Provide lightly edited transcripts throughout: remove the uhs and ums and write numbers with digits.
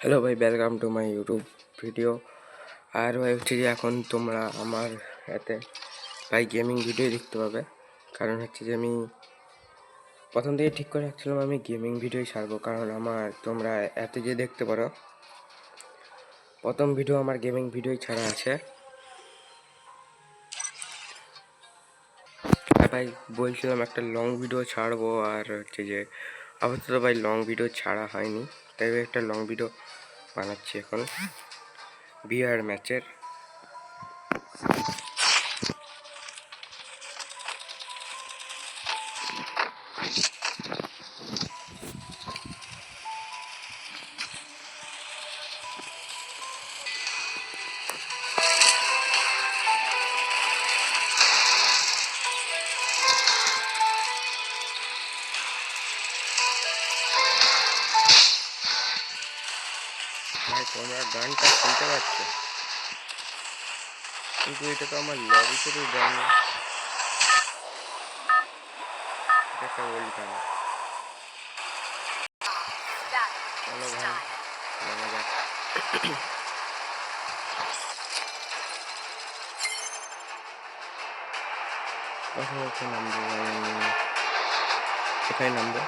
Hello ভাই, welcome to my YouTube video. আর ভাই হচ্ছে যে এখন তোমরা আমার এতে ভাই গেমিং ভিডিও দেখতে পাবে। কারণ হচ্ছে যে আমি প্রথম থেকে ঠিক করে রাখছিলাম আমি গেমিং ভিডিওই ছাড়বো, কারণ আমার তোমরা এতে যে দেখতে পারো প্রথম ভিডিও আমার গেমিং ভিডিওই ছাড়া আছে। আর ভাই বলছিলাম একটা লং ভিডিও ছাড়বো, আর হচ্ছে যে আপাতত ভাই লং ভিডিও ছাড়া হয়নি, তাই একটা লং ভিডিও বানাচ্ছি এখন বিআর ম্যাচের। ভাই তোমরা গানটা শুনতে পাচ্ছ, কিন্তু এটা তো আমার লবিতে তো দেয়নি। এটা একটা ওল্ড গান। চলো ভাই নামা যাক। কোথায় নামবো ভাই, কোথায় নামবো?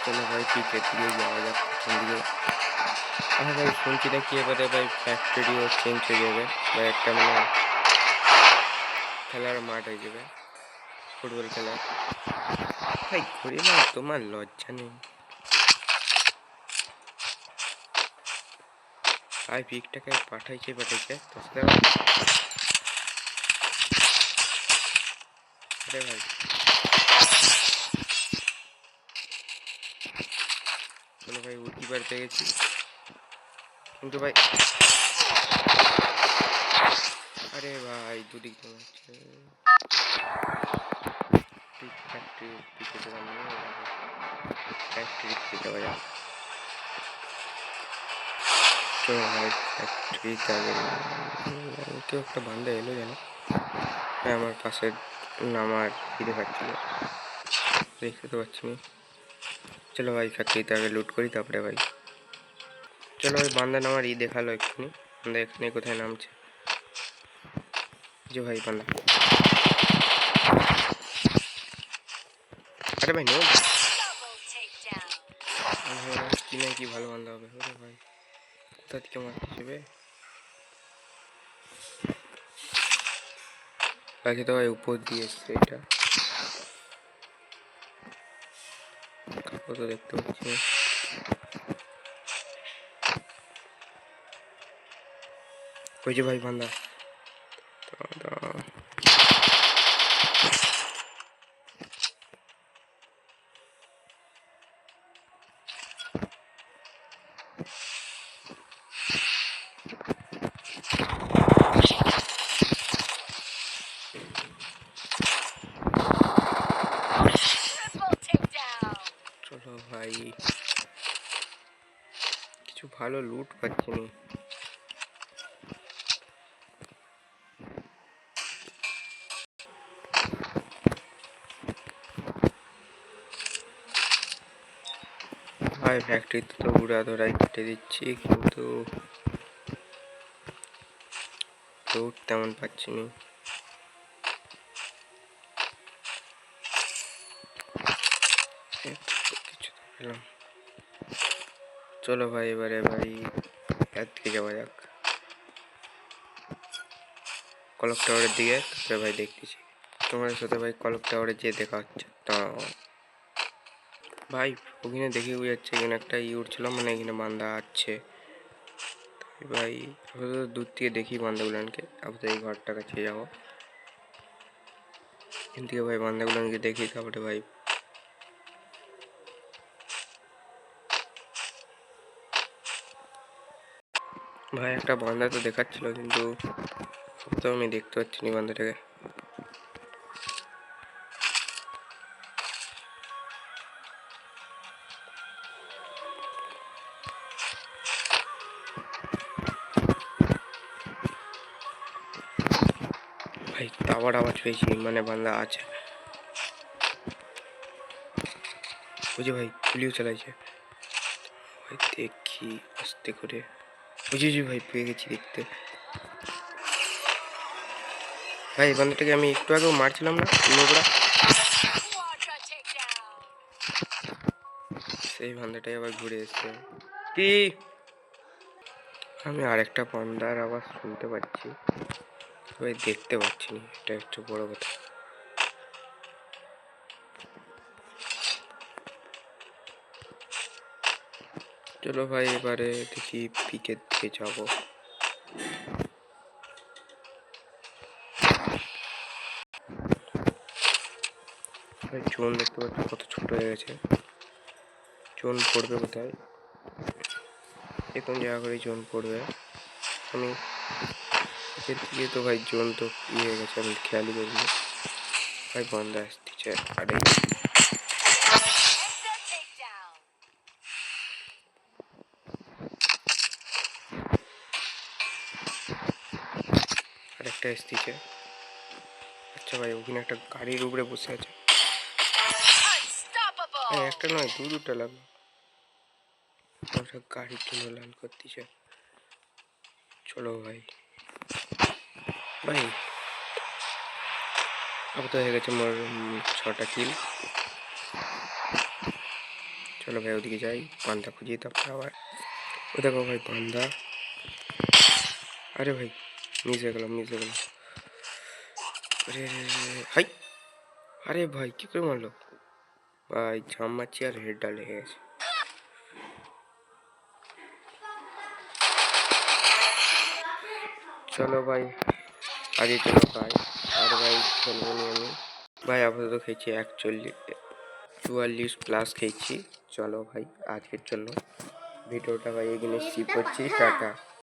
চলো ভাই ক্রিকেট দিয়ে যাওয়া যাক প্রথম দিকে। হ্যাঁ ভাই শুনছি নাকি এবারে ভাই ফ্যাক্টরিও চেঞ্জ হয়ে যাবে, বা একটা মানে খেলার মাঠ হয়ে যাবে, ফুটবল খেলার। ভাই ঘুরি না, তোমার লজ্জা নেই? ভাই পিকটাকে পাঠাইছে তোর সাথে আরে ভাই চলো ভাই উইকিপার পেয়ে গেছি, কিন্তু ভাই আরে ভাই দুদিক তো হচ্ছে ফ্যাক্টরি পিকে ফ্যাক্টরি পিকে যাওয়া যাক। চলো ভাই ফ্যাক্টরিতে আগে কেউ একটা বান্ধা এলো যেন। হ্যাঁ আমার পাশের নামার দেখাচ্ছিল, দেখতে তো পাচ্ছি না। চলো ভাই ফ্যাক্টরিতে আগে লুট করি তারপরে ভাই। চলো ভাই বান্দা নামার দেখালো এক্ষুনি, বান্দা এখানে কোথায় নামছে যে ভাই বান্দা। আরে ভাই নেই কি না কি ভালো বান্দা হবে। ওরে ভাই কোথা থেকে মারতে যাবে? আচ্ছা তো ভাই উপর দিয়ে এসছে, এটা কত দেখতে পাচ্ছি না। ওই যে ভাই বান্দা চলো ভাই কিছু ভালো লুট পাচ্ছি না। ভাই ফ্যাক্টরিতে তো উড়া ধরাই কেটে দিচ্ছি, কিন্তু লুট তেমন পাচ্ছি না। কিছু তো পেলাম। চলো ভাই এবারে ভাই দিকে যাওয়া যাক, কলক টাওয়ারের দিকে। তারপরে ভাই দেখতেছি তোমার সাথে ভাই কলক টাওয়ারে যেয়ে দেখা হচ্ছে। তা ভাই ওখানে দেখে যাচ্ছে এখানে একটা উঠছিল, মানে এখানে বান্দা আছে। ভাই দূর থেকে দেখি বান্দাগুলানকে, আপাতত এই ঘরটা কাছে যাবো, এখান থেকে ভাই বান্দাগুলানকে দেখি তারপরে ভাই। ভাই একটা বান্দা তো দেখাচ্ছিল, কিন্তু তো আমি দেখতে পাচ্ছি না বান্দাটাকে। ভাই আবার আওয়াজ পেয়েছি, মানে বান্দা আছে। বুঝে ভাই গুলিও চালাইছে ভাই, দেখি আস্তে করে। বুঝেছি ভাই, পেয়ে গেছি দেখতে। ভাই এই বান্দাটাকে আমি একটু আগেও মারছিলাম না নোবরা, সেই বান্দাটাই আবার ঘুরে এসছে। কি আমি আরেকটা বান্দার আওয়াজ শুনতে পাচ্ছি ভাই, দেখতে পাচ্ছি না, এটা একটু বড় কথা। চলো ভাই এবারে দেখি পিকের দিকে যাবো। ভাই জোন দেখতে পাচ্ছি কত ছোট হয়ে গেছে। জোন পড়বে কোথায়, এখন জায়গা করে জোন পড়বে। আমি এর দিকে তো ভাই জোন তো হয়ে গেছে, আমি খেয়ালই করিনি। ভাই বন্ধ আসতেছে। আরে আরেকটা আসতেছে। আচ্ছা ভাই ওখানে একটা গাড়ির উপরে বসে আছে। একটা নয় দুটা লাগলো, ওটা গাড়ির জন্য লাল করতেছে। চলো ভাই, ভাই আপাতত হয়ে গেছে মোর 6টা কিল। চলো ভাই ওদিকে যাই, পান্তা খুঁজি, তারপর আবার ও দেখো ভাই পান্তা। আরে ভাই মিস হয়ে গেলাম, মিস হয়ে গেলাম। আরে হাই, আরে ভাই কি করে মারলো ভাই, ঝাম মারছি আর হেডটা লেগে গেছে। চলো ভাই আজকের জন্য ভাই, আর ভাই খেলবো নি আমি ভাই। আপাতত খেয়েছি 44 প্লাস খেয়েছি। চলো ভাই আজকের জন্য ভিডিওটা ভাই এখানে স্কিপ করছি, টাটা।